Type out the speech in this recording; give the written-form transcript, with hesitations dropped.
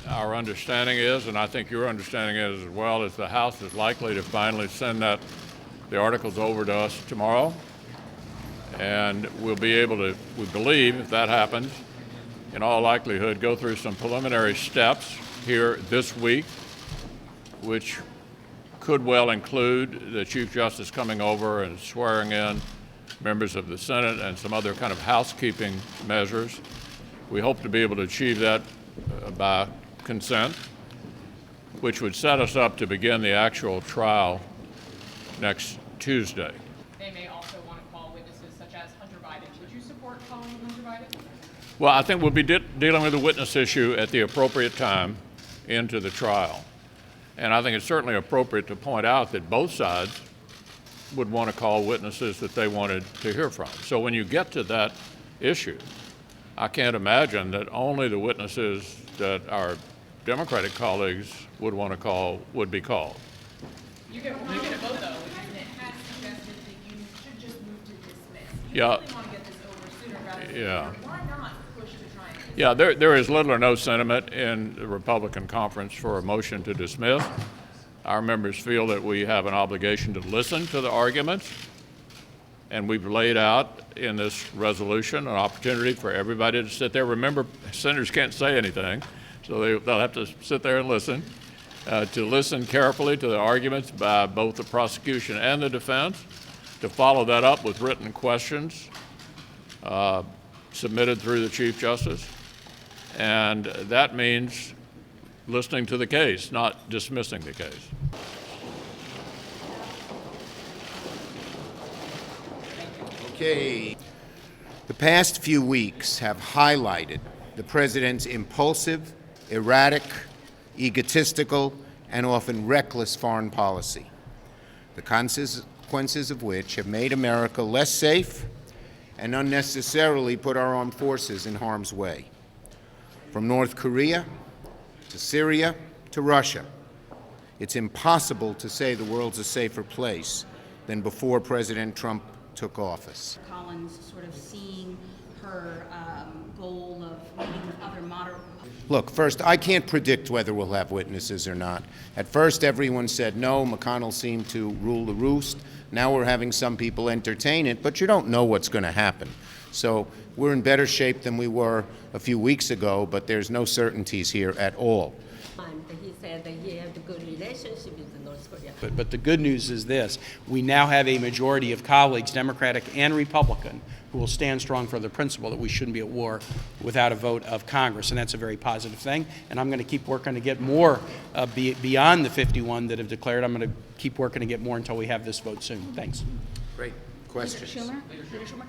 Our understanding is, and I think your understanding is as well, is the House is likely to finally send the articles over to us tomorrow. And we'll be able to, we believe, if that happens, in all likelihood, go through some preliminary steps here this week, which could well include the Chief Justice coming over and swearing in members of the Senate and some other kind of housekeeping measures. We hope to be able to achieve that by consent, which would set us up to begin the actual trial next Tuesday. They may also want to call witnesses such as Hunter Biden. Would you support calling Hunter Biden? Well, I think we'll be dealing with the witness issue at the appropriate time into the trial. And I think it's certainly appropriate to point out that both sides would want to call witnesses that they wanted to hear from. So when you get to that issue, I can't imagine that only the witnesses that our Democratic colleagues would want to call would be called. You get a vote, though. President has suggested that you should just move to dismiss. You Yeah. really want to get this over sooner rather than Yeah. later. Why not push to try and Yeah, there is little or no sentiment in the Republican conference for a motion to dismiss. Our members feel that we have an obligation to listen to the arguments, and we've laid out in this resolution an opportunity for everybody to sit there. Remember, senators can't say anything, so they'll have to sit there and listen, to listen carefully to the arguments by both the prosecution and the defense, to follow that up with written questions submitted through the Chief Justice. And that means listening to the case, not dismissing the case. Okay. The past few weeks have highlighted the president's impulsive, erratic, egotistical, and often reckless foreign policy, the consequences of which have made America less safe and unnecessarily put our armed forces in harm's way. From North Korea to Syria to Russia, it's impossible to say the world's a safer place than before President Trump took office. Collins sort of seeing her goal of meeting with other moderate. Look, first, I can't predict whether we'll have witnesses or not. At first, everyone said no. McConnell seemed to rule the roost. Now we're having some people entertain it, but you don't know what's going to happen. So we're in better shape than we were a few weeks ago, but there's no certainties here at all. He said that he had a good relationship with North Korea. But the good news is this: we now have a majority of colleagues, Democratic and Republican, who will stand strong for the principle that we shouldn't be at war without a vote of Congress, and that's a very positive thing. And I'm going to keep working to get more beyond the 51 that have declared. I'm going to keep working to get more until we have this vote soon. Thanks. Great. Questions? Leader Schumer?